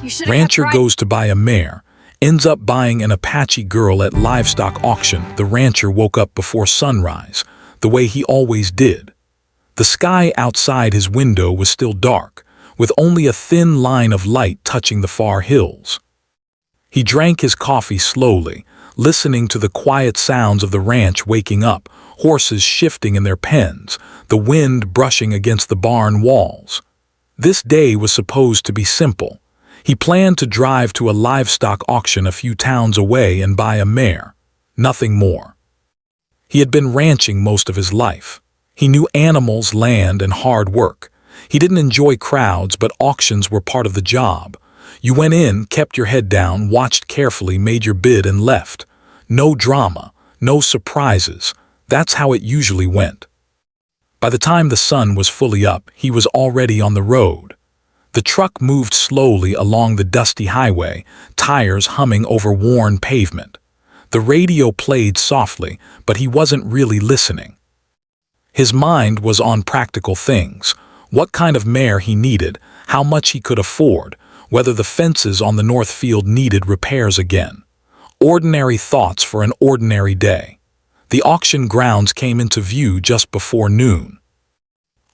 You should have kept Rancher right. goes to buy a mare, ends up buying an Apache girl at livestock auction. The rancher woke up before sunrise, the way he always did. The sky outside his window was still dark, with only a thin line of light touching the far hills. He drank his coffee slowly, listening to the quiet sounds of the ranch waking up, horses shifting in their pens, the wind brushing against the barn walls. This day was supposed to be simple. He planned to drive to a livestock auction a few towns away and buy a mare. Nothing more. He had been ranching most of his life. He knew animals, land, and hard work. He didn't enjoy crowds, but auctions were part of the job. You went in, kept your head down, watched carefully, made your bid, and left. No drama, no surprises. That's how it usually went. By the time the sun was fully up, he was already on the road. The truck moved slowly along the dusty highway, tires humming over worn pavement. The radio played softly, but he wasn't really listening. His mind was on practical things: what kind of mare he needed, how much he could afford, whether the fences on the north field needed repairs again. Ordinary thoughts for an ordinary day. The auction grounds came into view just before noon.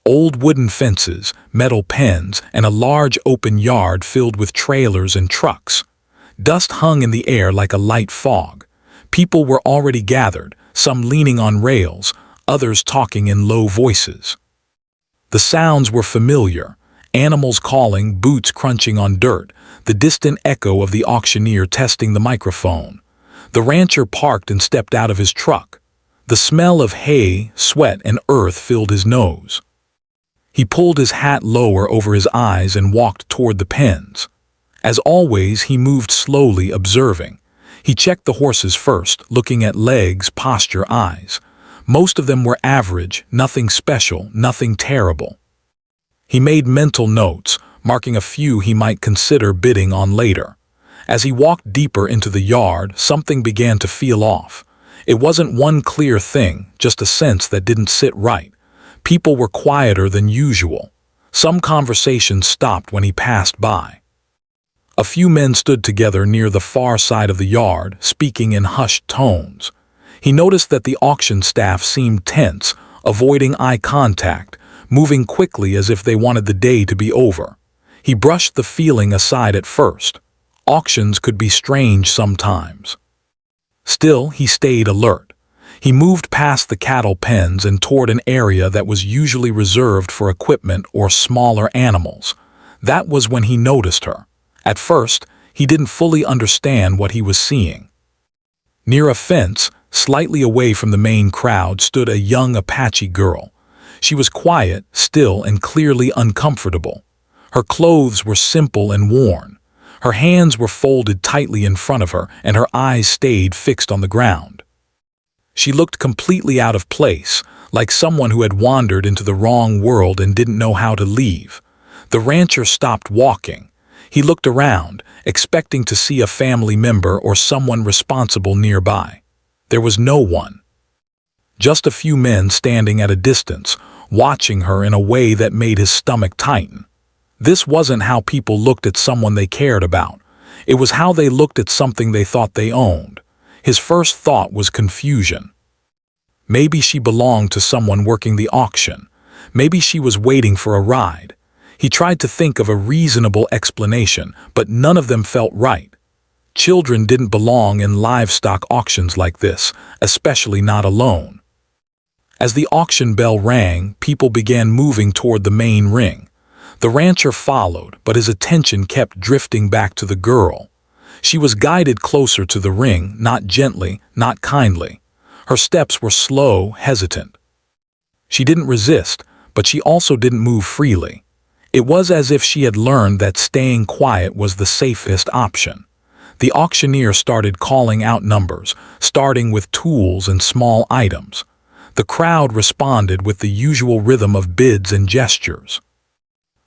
Old wooden fences, metal pens, and a large open yard filled with trailers and trucks. Dust hung in the air like a light fog. People were already gathered, some leaning on rails, others talking in low voices. The sounds were familiar: animals calling, boots crunching on dirt, the distant echo of the auctioneer testing the microphone. The rancher parked and stepped out of his truck. The smell of hay, sweat, and earth filled his nose. He pulled his hat lower over his eyes and walked toward the pens. As always, he moved slowly, observing. He checked the horses first, looking at legs, posture, eyes. Most of them were average, nothing special, nothing terrible. He made mental notes, marking a few he might consider bidding on later. As he walked deeper into the yard, something began to feel off. It wasn't one clear thing, just a sense that didn't sit right. People were quieter than usual. Some conversations stopped when he passed by. A few men stood together near the far side of the yard, speaking in hushed tones. He noticed that the auction staff seemed tense, avoiding eye contact, moving quickly as if they wanted the day to be over. He brushed the feeling aside at first. Auctions could be strange sometimes. Still, he stayed alert. He moved past the cattle pens and toward an area that was usually reserved for equipment or smaller animals. That was when he noticed her. At first, he didn't fully understand what he was seeing. Near a fence, slightly away from the main crowd, stood a young Apache girl. She was quiet, still, and clearly uncomfortable. Her clothes were simple and worn. Her hands were folded tightly in front of her, and her eyes stayed fixed on the ground. She looked completely out of place, like someone who had wandered into the wrong world and didn't know how to leave. The rancher stopped walking. He looked around, expecting to see a family member or someone responsible nearby. There was no one. Just a few men standing at a distance, watching her in a way that made his stomach tighten. This wasn't how people looked at someone they cared about. It was how they looked at something they thought they owned. His first thought was confusion. Maybe she belonged to someone working the auction. Maybe she was waiting for a ride. He tried to think of a reasonable explanation, but none of them felt right. Children didn't belong in livestock auctions like this, especially not alone. As the auction bell rang, people began moving toward the main ring. The rancher followed, but his attention kept drifting back to the girl. She was guided closer to the ring, not gently, not kindly. Her steps were slow, hesitant. She didn't resist, but she also didn't move freely. It was as if she had learned that staying quiet was the safest option. The auctioneer started calling out numbers, starting with tools and small items. The crowd responded with the usual rhythm of bids and gestures.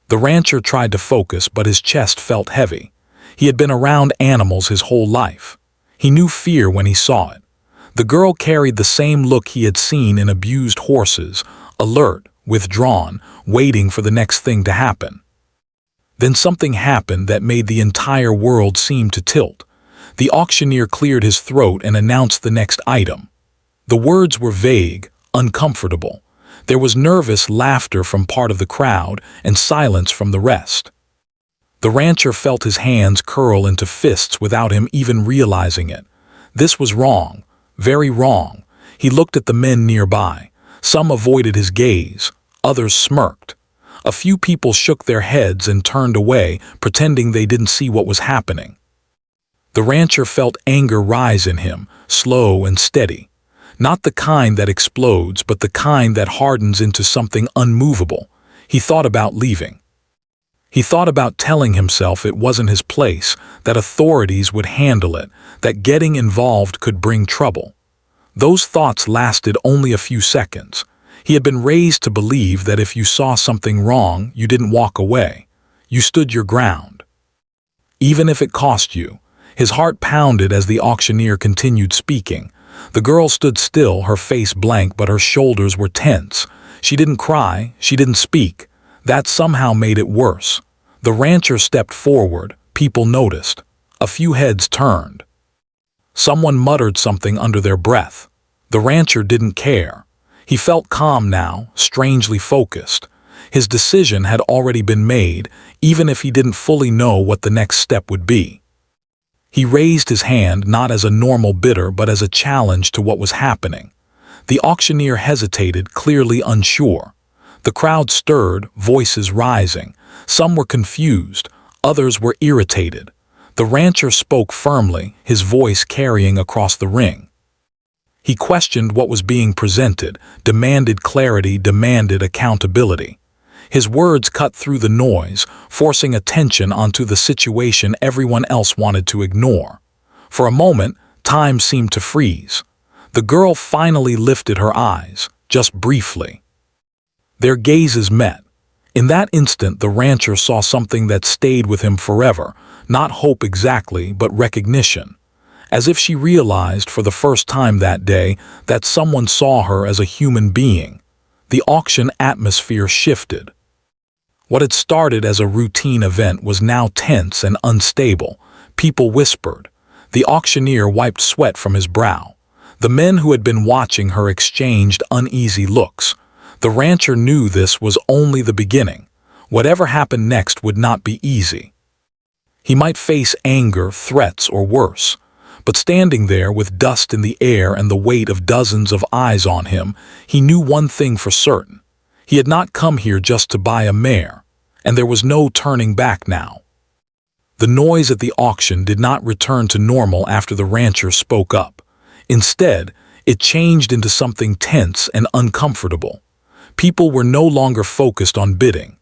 The rancher tried to focus, but his chest felt heavy. He had been around animals his whole life. He knew fear when he saw it. The girl carried the same look he had seen in abused horses, alert, withdrawn, waiting for the next thing to happen. Then something happened that made the entire world seem to tilt. The auctioneer cleared his throat and announced the next item. The words were vague, uncomfortable. There was nervous laughter from part of the crowd and silence from the rest. The rancher felt his hands curl into fists without him even realizing it. This was wrong, very wrong. He looked at the men nearby. Some avoided his gaze, others smirked. A few people shook their heads and turned away, pretending they didn't see what was happening. The rancher felt anger rise in him, slow and steady. Not the kind that explodes, but the kind that hardens into something unmovable. He thought about leaving. He thought about telling himself it wasn't his place, that authorities would handle it, that getting involved could bring trouble. Those thoughts lasted only a few seconds. He had been raised to believe that if you saw something wrong, you didn't walk away. You stood your ground. Even if it cost you. His heart pounded as the auctioneer continued speaking. The girl stood still, her face blank, but her shoulders were tense. She didn't cry, she didn't speak. That somehow made it worse. The rancher stepped forward. People noticed. A few heads turned. Someone muttered something under their breath. The rancher didn't care. He felt calm now, strangely focused. His decision had already been made, even if he didn't fully know what the next step would be. He raised his hand not as a normal bidder but as a challenge to what was happening. The auctioneer hesitated, clearly unsure. The crowd stirred, voices rising. Some were confused, others were irritated. The rancher spoke firmly, his voice carrying across the ring. He questioned what was being presented, demanded clarity, demanded accountability. His words cut through the noise, forcing attention onto the situation everyone else wanted to ignore. For a moment, time seemed to freeze. The girl finally lifted her eyes, just briefly. Their gazes met. In that instant, the rancher saw something that stayed with him forever, not hope exactly, but recognition. As if she realized for the first time that day that someone saw her as a human being. The auction atmosphere shifted. What had started as a routine event was now tense and unstable. People whispered. The auctioneer wiped sweat from his brow. The men who had been watching her exchanged uneasy looks. The rancher knew this was only the beginning. Whatever happened next would not be easy. He might face anger, threats, or worse. But standing there with dust in the air and the weight of dozens of eyes on him, he knew one thing for certain. He had not come here just to buy a mare, and there was no turning back now. The noise at the auction did not return to normal after the rancher spoke up. Instead, it changed into something tense and uncomfortable. People were no longer focused on bidding.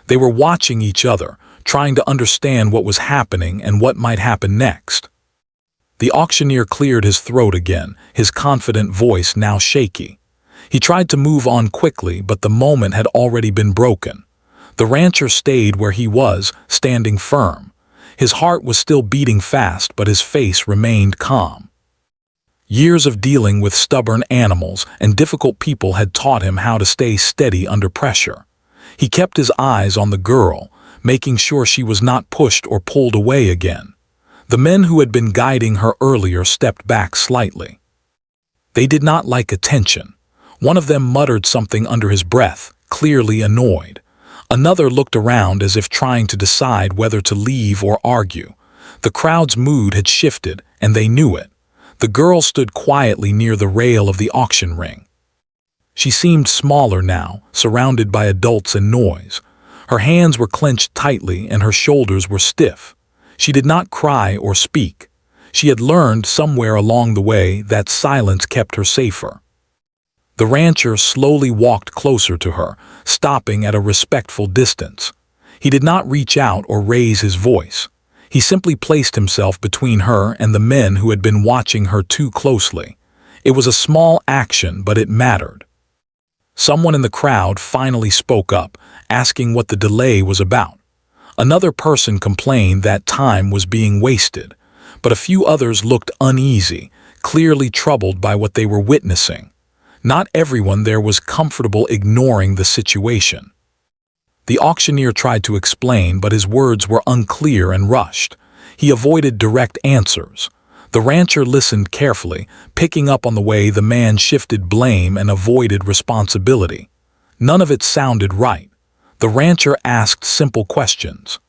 They were watching each other, trying to understand what was happening and what might happen next. The auctioneer cleared his throat again, his confident voice now shaky. He tried to move on quickly, but the moment had already been broken. The rancher stayed where he was, standing firm. His heart was still beating fast, but his face remained calm. Years of dealing with stubborn animals and difficult people had taught him how to stay steady under pressure. He kept his eyes on the girl, making sure she was not pushed or pulled away again. The men who had been guiding her earlier stepped back slightly. They did not like attention. One of them muttered something under his breath, clearly annoyed. Another looked around as if trying to decide whether to leave or argue. The crowd's mood had shifted, and they knew it. The girl stood quietly near the rail of the auction ring. She seemed smaller now, surrounded by adults and noise. Her hands were clenched tightly and her shoulders were stiff. She did not cry or speak. She had learned somewhere along the way that silence kept her safer. The rancher slowly walked closer to her, stopping at a respectful distance. He did not reach out or raise his voice. He simply placed himself between her and the men who had been watching her too closely. It was a small action, but it mattered. Someone in the crowd finally spoke up, asking what the delay was about. Another person complained that time was being wasted, but a few others looked uneasy, clearly troubled by what they were witnessing. Not everyone there was comfortable ignoring the situation. The auctioneer tried to explain, but his words were unclear and rushed. He avoided direct answers. The rancher listened carefully, picking up on the way the man shifted blame and avoided responsibility. None of it sounded right. The rancher asked simple questions.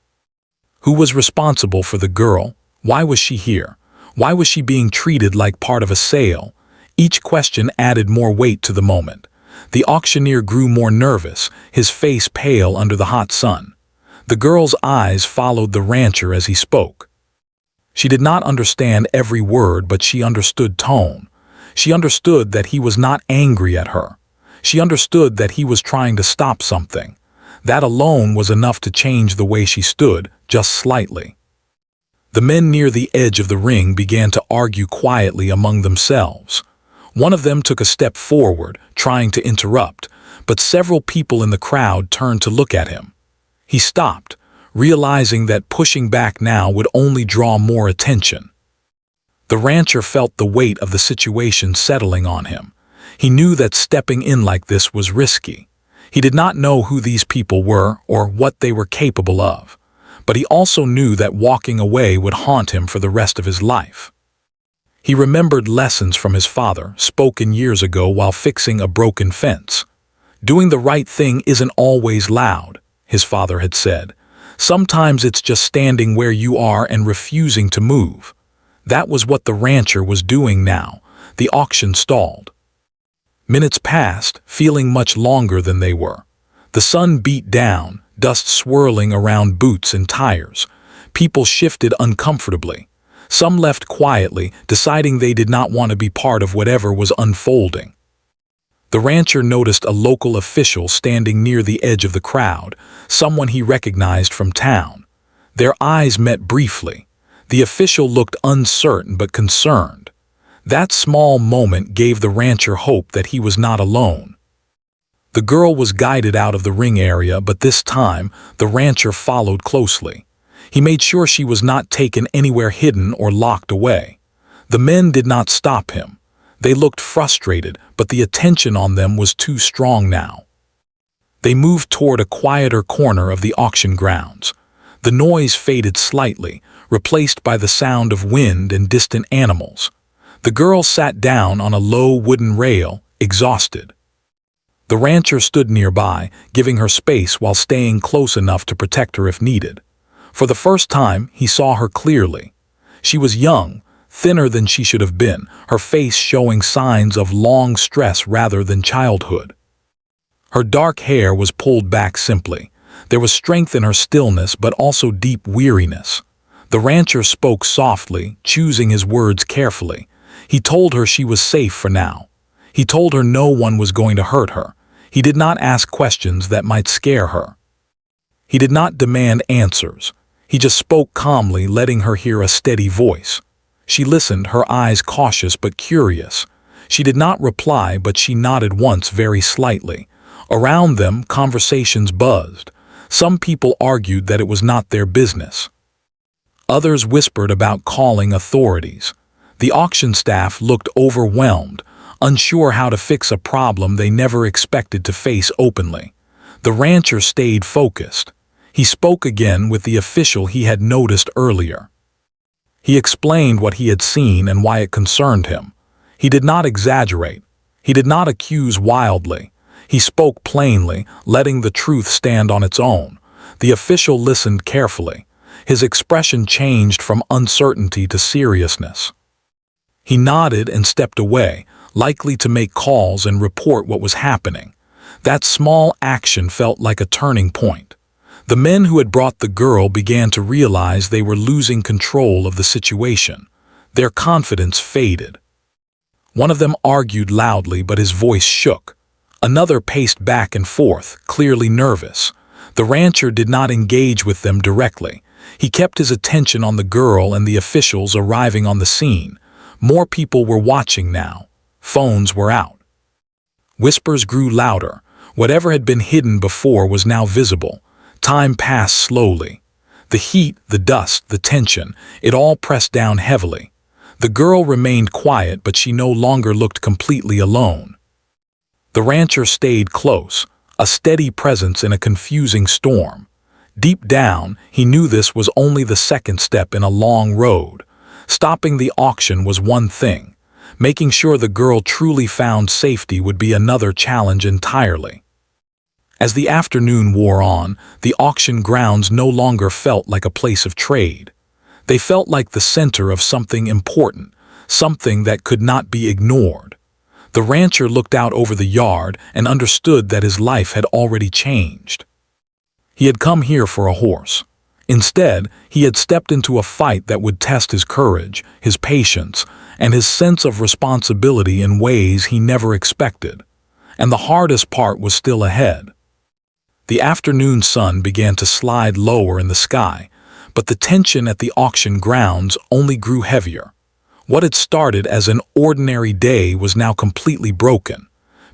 Who was responsible for the girl? Why was she here? Why was she being treated like part of a sale? Each question added more weight to the moment. The auctioneer grew more nervous, his face pale under the hot sun. The girl's eyes followed the rancher as he spoke. She did not understand every word, but she understood tone. She understood that he was not angry at her. She understood that he was trying to stop something. That alone was enough to change the way she stood, just slightly. The men near the edge of the ring began to argue quietly among themselves. One of them took a step forward, trying to interrupt, but several people in the crowd turned to look at him. He stopped, realizing that pushing back now would only draw more attention. The rancher felt the weight of the situation settling on him. He knew that stepping in like this was risky. He did not know who these people were or what they were capable of, but he also knew that walking away would haunt him for the rest of his life. He remembered lessons from his father, spoken years ago while fixing a broken fence. Doing the right thing isn't always loud, his father had said. Sometimes it's just standing where you are and refusing to move. That was what the rancher was doing now. The auction stalled. Minutes passed, feeling much longer than they were. The sun beat down, dust swirling around boots and tires. People shifted uncomfortably. Some left quietly, deciding they did not want to be part of whatever was unfolding. The rancher noticed a local official standing near the edge of the crowd, someone he recognized from town. Their eyes met briefly. The official looked uncertain but concerned. That small moment gave the rancher hope that he was not alone. The girl was guided out of the ring area, but this time the rancher followed closely. He made sure she was not taken anywhere hidden or locked away. The men did not stop him. They looked frustrated, but the attention on them was too strong now. They moved toward a quieter corner of the auction grounds. The noise faded slightly, replaced by the sound of wind and distant animals. The girl sat down on a low wooden rail, exhausted. The rancher stood nearby, giving her space while staying close enough to protect her if needed. For the first time, he saw her clearly. She was young, thinner than she should have been, her face showing signs of long stress rather than childhood. Her dark hair was pulled back simply. There was strength in her stillness, but also deep weariness. The rancher spoke softly, choosing his words carefully. He told her she was safe for now. He told her no one was going to hurt her. He did not ask questions that might scare her. He did not demand answers. He just spoke calmly, letting her hear a steady voice. She listened, her eyes cautious but curious. She did not reply, but she nodded once very slightly. Around them, conversations buzzed. Some people argued that it was not their business. Others whispered about calling authorities. The auction staff looked overwhelmed, unsure how to fix a problem they never expected to face openly. The rancher stayed focused. He spoke again with the official he had noticed earlier. He explained what he had seen and why it concerned him. He did not exaggerate. He did not accuse wildly. He spoke plainly, letting the truth stand on its own. The official listened carefully. His expression changed from uncertainty to seriousness. He nodded and stepped away, likely to make calls and report what was happening. That small action felt like a turning point. The men who had brought the girl began to realize they were losing control of the situation. Their confidence faded. One of them argued loudly, but his voice shook. Another paced back and forth, clearly nervous. The rancher did not engage with them directly. He kept his attention on the girl and the officials arriving on the scene. More people were watching now. Phones were out. Whispers grew louder. Whatever had been hidden before was now visible. Time passed slowly. The heat, the dust, the tension, it all pressed down heavily. The girl remained quiet, but she no longer looked completely alone. The rancher stayed close, a steady presence in a confusing storm. Deep down, he knew this was only the second step in a long road. Stopping the auction was one thing. Making sure the girl truly found safety would be another challenge entirely. As the afternoon wore on, the auction grounds no longer felt like a place of trade. They felt like the center of something important, something that could not be ignored. The rancher looked out over the yard and understood that his life had already changed. He had come here for a horse. Instead, he had stepped into a fight that would test his courage, his patience, and his sense of responsibility in ways he never expected. And the hardest part was still ahead. The afternoon sun began to slide lower in the sky, but the tension at the auction grounds only grew heavier. What had started as an ordinary day was now completely broken.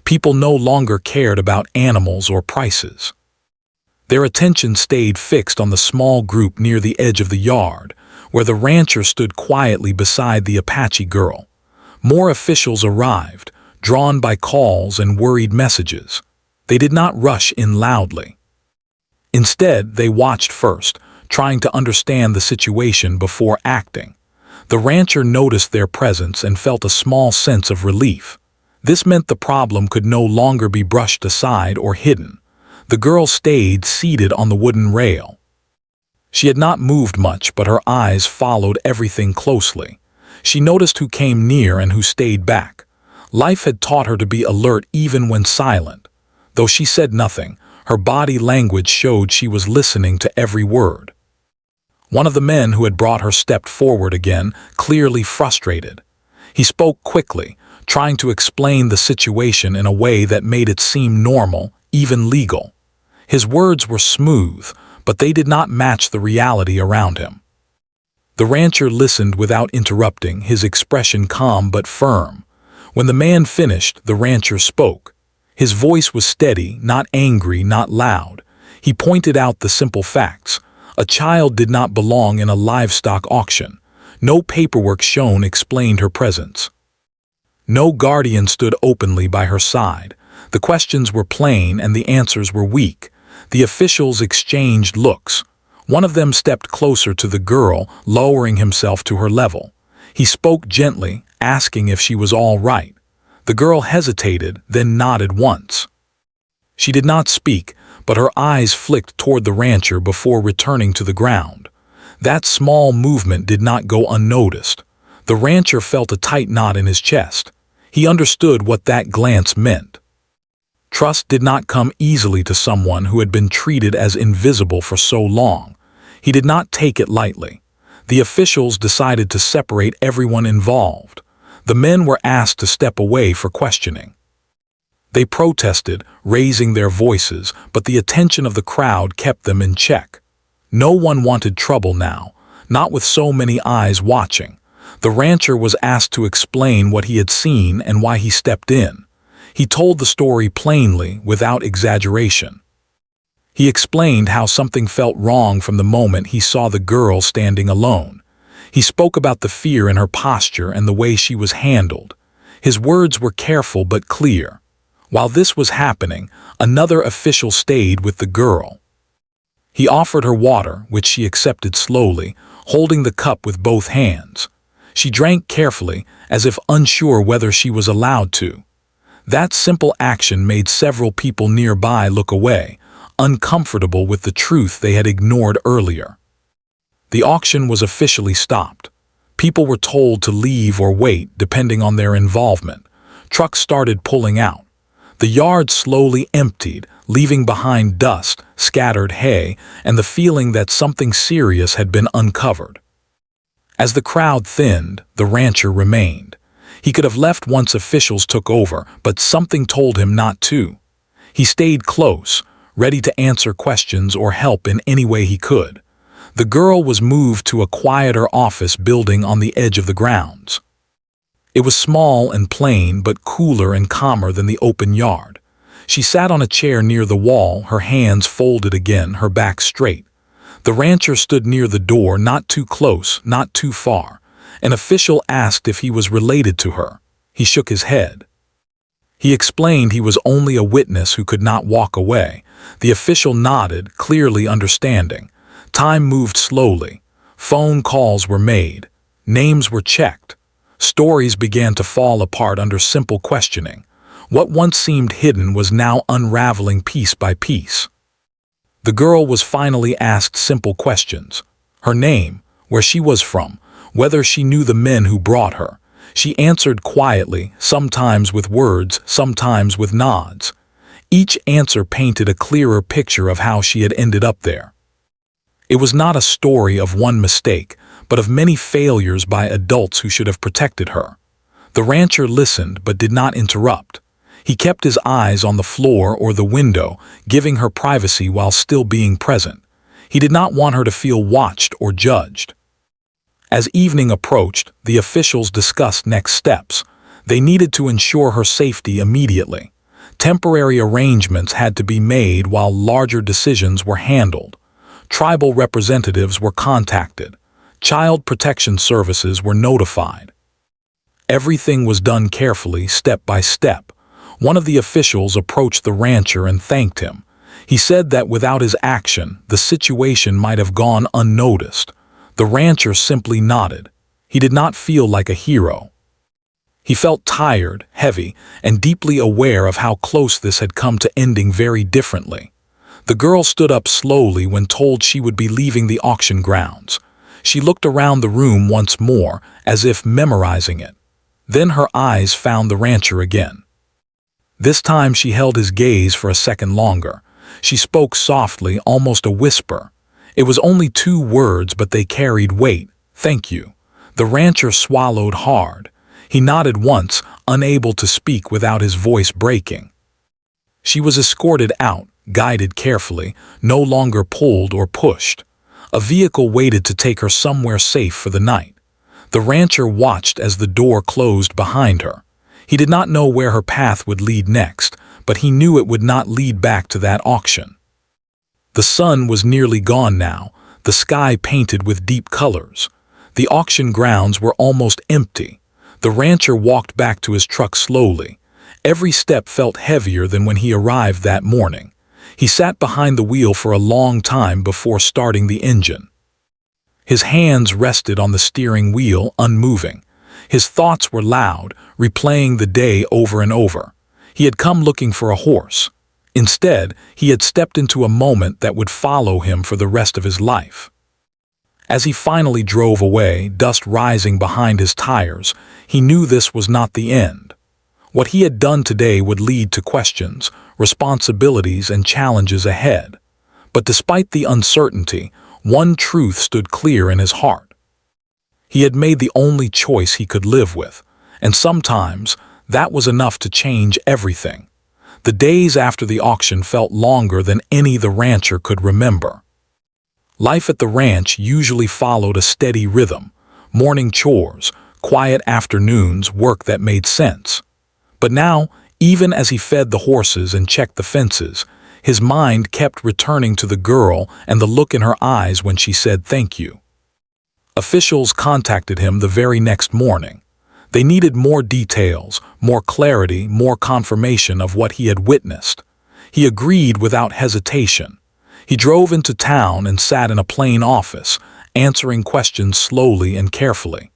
People no longer cared about animals or prices. Their attention stayed fixed on the small group near the edge of the yard, where the rancher stood quietly beside the Apache girl. More officials arrived, drawn by calls and worried messages. They did not rush in loudly. Instead, they watched first, trying to understand the situation before acting. The rancher noticed their presence and felt a small sense of relief. This meant the problem could no longer be brushed aside or hidden. The girl stayed seated on the wooden rail. She had not moved much, but her eyes followed everything closely. She noticed who came near and who stayed back. Life had taught her to be alert even when silent. Though she said nothing, her body language showed she was listening to every word. One of the men who had brought her stepped forward again, clearly frustrated. He spoke quickly, trying to explain the situation in a way that made it seem normal, even legal. His words were smooth, but they did not match the reality around him. The rancher listened without interrupting, his expression calm but firm. When the man finished, the rancher spoke. His voice was steady, not angry, not loud. He pointed out the simple facts. A child did not belong in a livestock auction. No paperwork shown explained her presence. No guardian stood openly by her side. The questions were plain and the answers were weak. The officials exchanged looks. One of them stepped closer to the girl, lowering himself to her level. He spoke gently, asking if she was all right. The girl hesitated, then nodded once. She did not speak, but her eyes flicked toward the rancher before returning to the ground. That small movement did not go unnoticed. The rancher felt a tight knot in his chest. He understood what that glance meant. Trust did not come easily to someone who had been treated as invisible for so long. He did not take it lightly. The officials decided to separate everyone involved. The men were asked to step away for questioning. They protested, raising their voices, but the attention of the crowd kept them in check. No one wanted trouble now, not with so many eyes watching. The rancher was asked to explain what he had seen and why he stepped in. He told the story plainly, without exaggeration. He explained how something felt wrong from the moment he saw the girl standing alone. He spoke about the fear in her posture and the way she was handled. His words were careful but clear. While this was happening, another official stayed with the girl. He offered her water, which she accepted slowly, holding the cup with both hands. She drank carefully, as if unsure whether she was allowed to. That simple action made several people nearby look away, uncomfortable with the truth they had ignored earlier. The auction was officially stopped. People were told to leave or wait, depending on their involvement. Trucks started pulling out. The yard slowly emptied, leaving behind dust, scattered hay, and the feeling that something serious had been uncovered. As the crowd thinned, the rancher remained. He could have left once officials took over, but something told him not to. He stayed close, ready to answer questions or help in any way he could. The girl was moved to a quieter office building on the edge of the grounds. It was small and plain, but cooler and calmer than the open yard. She sat on a chair near the wall, her hands folded again, her back straight. The rancher stood near the door, not too close, not too far. An official asked if he was related to her. He shook his head. He explained he was only a witness who could not walk away. The official nodded, clearly understanding. Time moved slowly. Phone calls were made. Names were checked. Stories began to fall apart under simple questioning. What once seemed hidden was now unraveling piece by piece. The girl was finally asked simple questions. Her name, where she was from, whether she knew the men who brought her. She answered quietly, sometimes with words, sometimes with nods. Each answer painted a clearer picture of how she had ended up there. It was not a story of one mistake, but of many failures by adults who should have protected her. The rancher listened but did not interrupt. He kept his eyes on the floor or the window, giving her privacy while still being present. He did not want her to feel watched or judged. As evening approached, the officials discussed next steps. They needed to ensure her safety immediately. Temporary arrangements had to be made while larger decisions were handled. Tribal representatives were contacted. Child protection services were notified. Everything was done carefully, step by step. One of the officials approached the rancher and thanked him. He said that without his action, the situation might have gone unnoticed. The rancher simply nodded. He did not feel like a hero. He felt tired, heavy, and deeply aware of how close this had come to ending very differently. The girl stood up slowly when told she would be leaving the auction grounds. She looked around the room once more, as if memorizing it. Then her eyes found the rancher again. This time she held his gaze for a second longer. She spoke softly, almost a whisper. It was only 2 words, but they carried weight. "Thank you." The rancher swallowed hard. He nodded once, unable to speak without his voice breaking. She was escorted out, guided carefully, no longer pulled or pushed. A vehicle waited to take her somewhere safe for the night. The rancher watched as the door closed behind her. He did not know where her path would lead next, but he knew it would not lead back to that auction. The sun was nearly gone now, the sky painted with deep colors. The auction grounds were almost empty. The rancher walked back to his truck slowly. Every step felt heavier than when he arrived that morning. He sat behind the wheel for a long time before starting the engine. His hands rested on the steering wheel, unmoving. His thoughts were loud, replaying the day over and over. He had come looking for a horse. Instead, he had stepped into a moment that would follow him for the rest of his life. As he finally drove away, dust rising behind his tires, he knew this was not the end. What he had done today would lead to questions, responsibilities, and challenges ahead. But despite the uncertainty, one truth stood clear in his heart. He had made the only choice he could live with, and sometimes that was enough to change everything. The days after the auction felt longer than any the rancher could remember. Life at the ranch usually followed a steady rhythm: morning chores, quiet afternoons, work that made sense. But now, even as he fed the horses and checked the fences, his mind kept returning to the girl and the look in her eyes when she said thank you. Officials contacted him the very next morning. They needed more details, more clarity, more confirmation of what he had witnessed. He agreed without hesitation. He drove into town and sat in a plain office, answering questions slowly and carefully.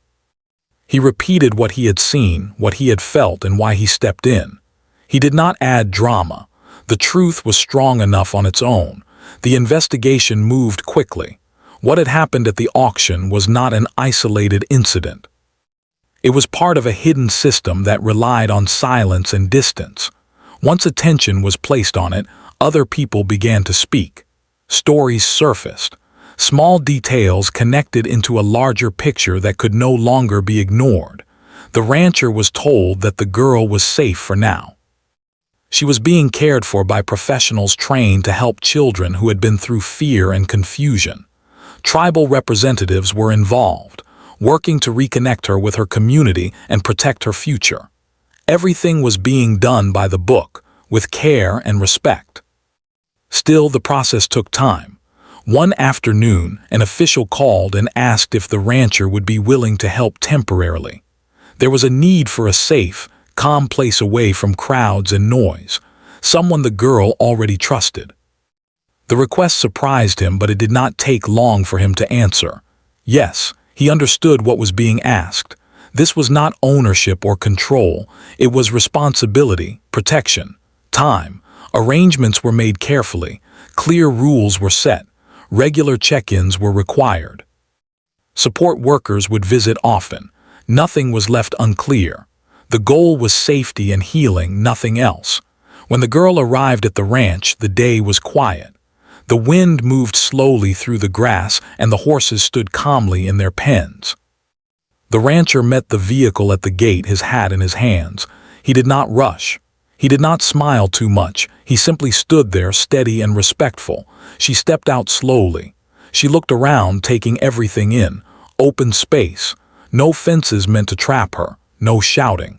He repeated what he had seen, what he had felt, and why he stepped in. He did not add drama. The truth was strong enough on its own. The investigation moved quickly. What had happened at the auction was not an isolated incident. It was part of a hidden system that relied on silence and distance. Once attention was placed on it, other people began to speak. Stories surfaced. Small details connected into a larger picture that could no longer be ignored. The rancher was told that the girl was safe for now. She was being cared for by professionals trained to help children who had been through fear and confusion. Tribal representatives were involved, working to reconnect her with her community and protect her future. Everything was being done by the book, with care and respect. Still, the process took time. One afternoon, an official called and asked if the rancher would be willing to help temporarily. There was a need for a safe, calm place away from crowds and noise, someone the girl already trusted. The request surprised him, but it did not take long for him to answer. Yes, he understood what was being asked. This was not ownership or control, it was responsibility, protection, time. Arrangements were made carefully, clear rules were set, regular check-ins were required. Support workers would visit often. Nothing was left unclear. The goal was safety and healing, nothing else. When the girl arrived at the ranch, the day was quiet. The wind moved slowly through the grass and the horses stood calmly in their pens. The rancher met the vehicle at the gate, his hat in his hands. He did not rush. He did not smile too much. He simply stood there, steady and respectful. She stepped out slowly. She looked around, taking everything in. Open space. No fences meant to trap her. No shouting.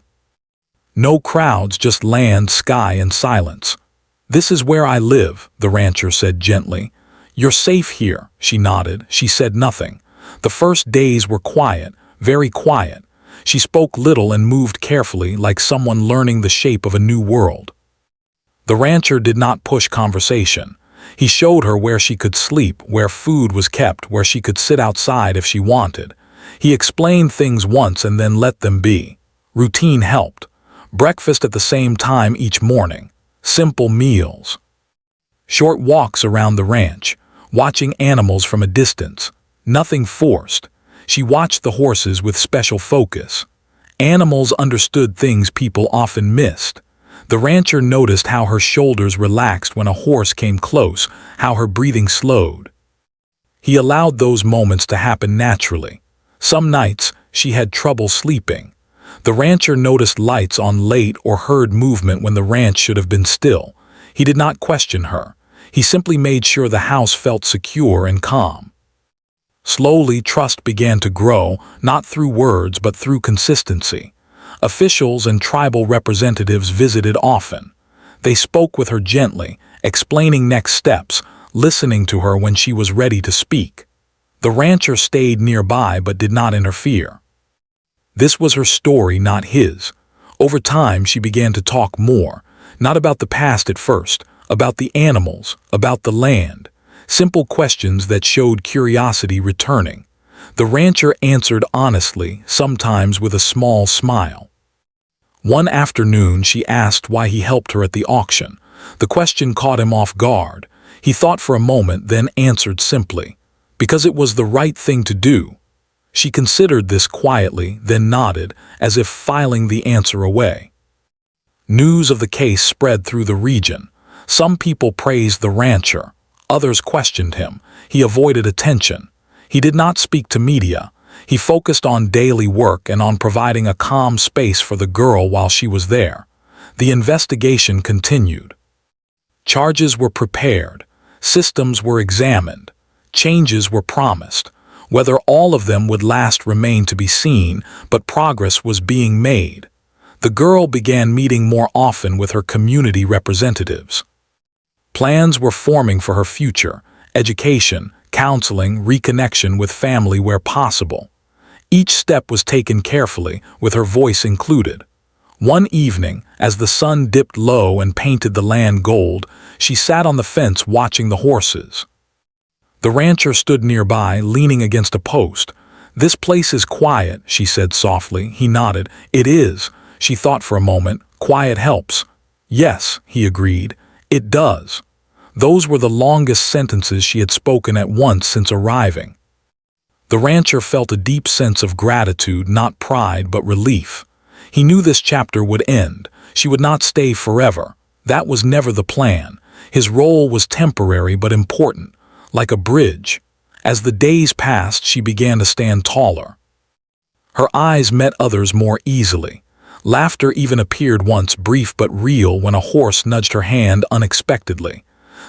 No crowds, just land, sky, and silence. "This is where I live," the rancher said gently. "You're safe here," she nodded. She said nothing. The first days were quiet, very quiet. She spoke little and moved carefully, like someone learning the shape of a new world. The rancher did not push conversation. He showed her where she could sleep, where food was kept, where she could sit outside if she wanted. He explained things once and then let them be. Routine helped. Breakfast at the same time each morning. Simple meals. Short walks around the ranch, watching animals from a distance. Nothing forced. She watched the horses with special focus. Animals understood things people often missed. The rancher noticed how her shoulders relaxed when a horse came close, how her breathing slowed. He allowed those moments to happen naturally. Some nights, she had trouble sleeping. The rancher noticed lights on late or heard movement when the ranch should have been still. He did not question her. He simply made sure the house felt secure and calm. Slowly, trust began to grow, not through words but through consistency. Officials and tribal representatives visited often. They spoke with her gently, explaining next steps, listening to her when she was ready to speak. The rancher stayed nearby but did not interfere. This was her story, not his. Over time, she began to talk more, not about the past at first, about the animals, about the land. Simple questions that showed curiosity returning. The rancher answered honestly, sometimes with a small smile. One afternoon, she asked why he helped her at the auction. The question caught him off guard. He thought for a moment, then answered simply, "Because it was the right thing to do." She considered this quietly, then nodded, as if filing the answer away. News of the case spread through the region. Some people praised the rancher. Others questioned him. He avoided attention. He did not speak to media. He focused on daily work and on providing a calm space for the girl while she was there. The investigation continued. Charges were prepared. Systems were examined. Changes were promised. Whether all of them would last remained to be seen, but progress was being made. The girl began meeting more often with her community representatives. Plans were forming for her future: education, counseling, reconnection with family where possible. Each step was taken carefully, with her voice included. One evening, as the sun dipped low and painted the land gold, she sat on the fence watching the horses. The rancher stood nearby, leaning against a post. "This place is quiet," she said softly. He nodded. "It is." She thought for a moment. "Quiet helps." "Yes," he agreed. "It does." Those were the longest sentences she had spoken at once since arriving. The rancher felt a deep sense of gratitude, not pride but relief. He knew this chapter would end. She would not stay forever. That was never the plan. His role was temporary but important, like a bridge. As the days passed, she began to stand taller. Her eyes met others more easily. Laughter even appeared once, brief but real, when a horse nudged her hand unexpectedly.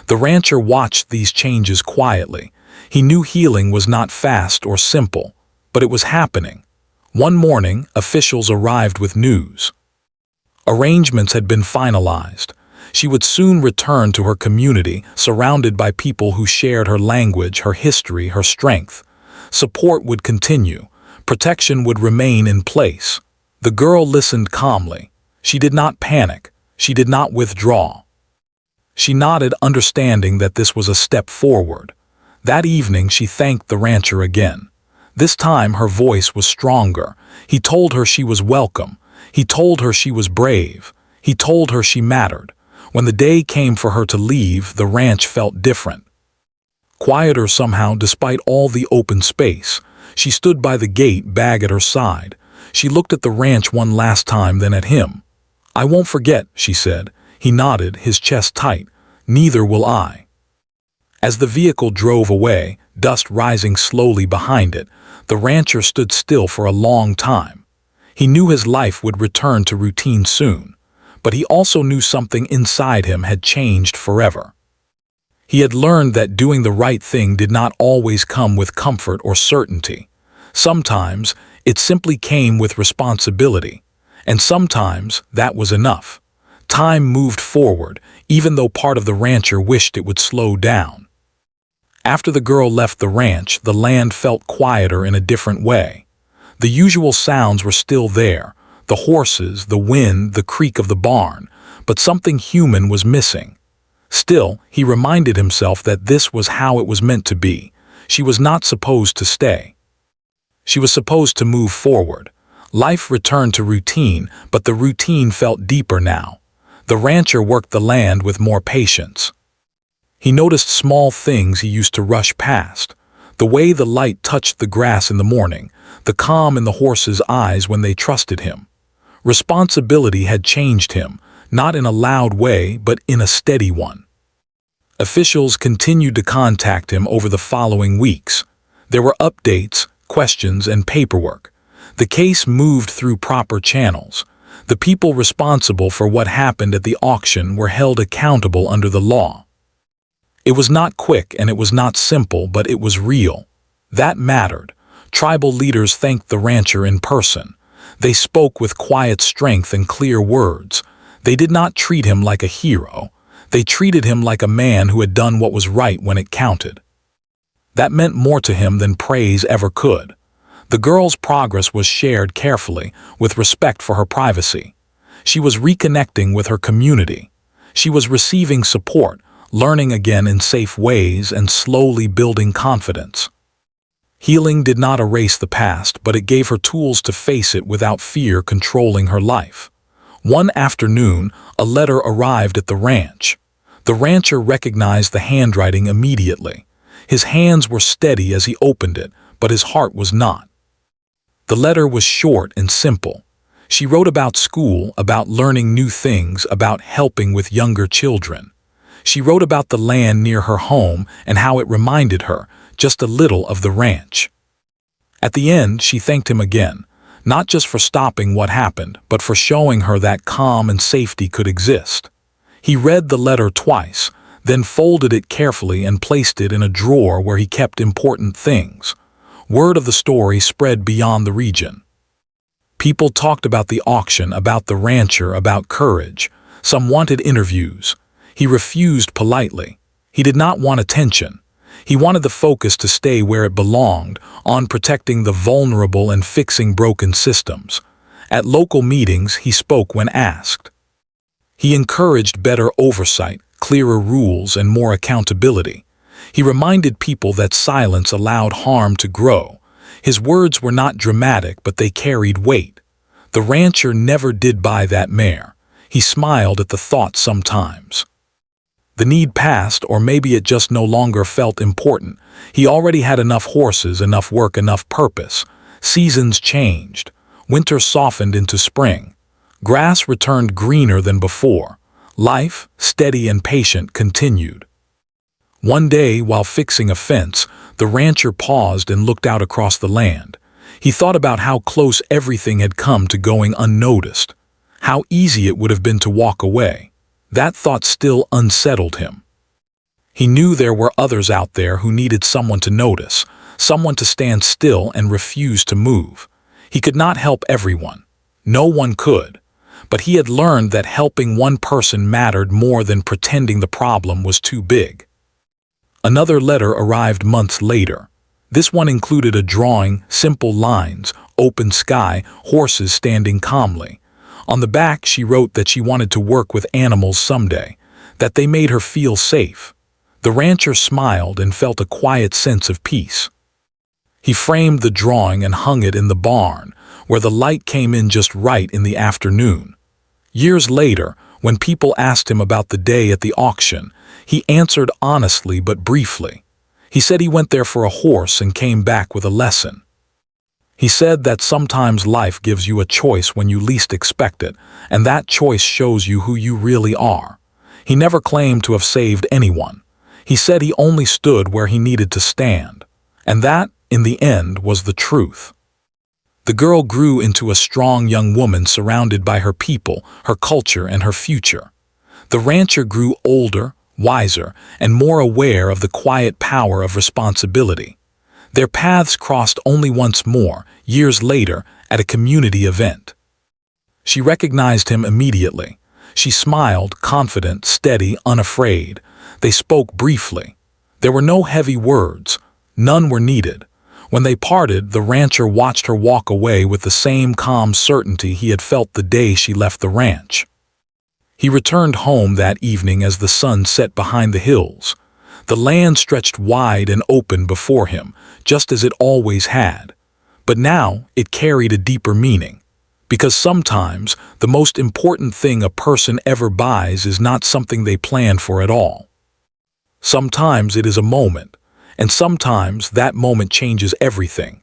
The rancher watched these changes quietly. He knew healing was not fast or simple, but it was happening. One morning, officials arrived with news. Arrangements had been finalized. She would soon return to her community, surrounded by people who shared her language, her history, her strength. Support would continue. Protection would remain in place. The girl listened calmly. She did not panic. She did not withdraw. She nodded, understanding that this was a step forward. That evening she thanked the rancher again. This time her voice was stronger. He told her she was welcome. He told her she was brave. He told her she mattered. When the day came for her to leave, the ranch felt different. Quieter somehow, despite all the open space. She stood by the gate, bag at her side. She looked at the ranch one last time, then at him. "I won't forget," she said. He nodded, his chest tight. "Neither will I." As the vehicle drove away, dust rising slowly behind it, the rancher stood still for a long time. He knew his life would return to routine soon, but he also knew something inside him had changed forever. He had learned that doing the right thing did not always come with comfort or certainty. Sometimes it simply came with responsibility, and sometimes that was enough. Time moved forward, even though part of the rancher wished it would slow down. After the girl left the ranch, the land felt quieter in a different way. The usual sounds were still there, the horses, the wind, the creak of the barn, but something human was missing. Still, he reminded himself that this was how it was meant to be. She was not supposed to stay. She was supposed to move forward. Life returned to routine, but the routine felt deeper now. The rancher worked the land with more patience. He noticed small things he used to rush past. The way the light touched the grass in the morning, the calm in the horses' eyes when they trusted him. Responsibility had changed him, not in a loud way, but in a steady one. Officials continued to contact him over the following weeks. There were updates, questions, and paperwork. The case moved through proper channels. The people responsible for what happened at the auction were held accountable under the law. It was not quick and it was not simple, but it was real. That mattered. Tribal leaders thanked the rancher in person. They spoke with quiet strength and clear words. They did not treat him like a hero. They treated him like a man who had done what was right when it counted. That meant more to him than praise ever could. The girl's progress was shared carefully, with respect for her privacy. She was reconnecting with her community. She was receiving support, learning again in safe ways, and slowly building confidence. Healing did not erase the past, but it gave her tools to face it without fear controlling her life. One afternoon, a letter arrived at the ranch. The rancher recognized the handwriting immediately. His hands were steady as he opened it, but his heart was not. The letter was short and simple. She wrote about school, about learning new things, about helping with younger children. She wrote about the land near her home and how it reminded her, just a little, of the ranch. At the end, she thanked him again, not just for stopping what happened, but for showing her that calm and safety could exist. He read the letter twice, then folded it carefully and placed it in a drawer where he kept important things. Word of the story spread beyond the region. People talked about the auction, about the rancher, about courage. Some wanted interviews. He refused politely. He did not want attention. He wanted the focus to stay where it belonged, on protecting the vulnerable and fixing broken systems. At local meetings, he spoke when asked. He encouraged better oversight, clearer rules, and more accountability. He reminded people that silence allowed harm to grow. His words were not dramatic, but they carried weight. The rancher never did buy that mare. He smiled at the thought sometimes. The need passed, or maybe it just no longer felt important. He already had enough horses, enough work, enough purpose. Seasons changed. Winter softened into spring. Grass returned greener than before. Life, steady and patient, continued. One day, while fixing a fence, the rancher paused and looked out across the land. He thought about how close everything had come to going unnoticed. How easy it would have been to walk away. That thought still unsettled him. He knew there were others out there who needed someone to notice, someone to stand still and refuse to move. He could not help everyone. No one could. But he had learned that helping one person mattered more than pretending the problem was too big. Another letter arrived months later. This one included a drawing, simple lines, open sky, horses standing calmly. On the back, she wrote that she wanted to work with animals someday, that they made her feel safe. The rancher smiled and felt a quiet sense of peace. He framed the drawing and hung it in the barn, where the light came in just right in the afternoon. Years later, when people asked him about the day at the auction, he answered honestly but briefly. He said he went there for a horse and came back with a lesson. He said that sometimes life gives you a choice when you least expect it, and that choice shows you who you really are. He never claimed to have saved anyone. He said he only stood where he needed to stand. And that, in the end, was the truth. The girl grew into a strong young woman surrounded by her people, her culture, and her future. The rancher grew older, wiser, and more aware of the quiet power of responsibility. Their paths crossed only once more, years later, at a community event. She recognized him immediately. She smiled, confident, steady, unafraid. They spoke briefly. There were no heavy words. None were needed. When they parted, the rancher watched her walk away with the same calm certainty he had felt the day she left the ranch. He returned home that evening as the sun set behind the hills. The land stretched wide and open before him, just as it always had. But now it carried a deeper meaning. Because sometimes the most important thing a person ever buys is not something they planned for at all. Sometimes it is a moment, and sometimes that moment changes everything.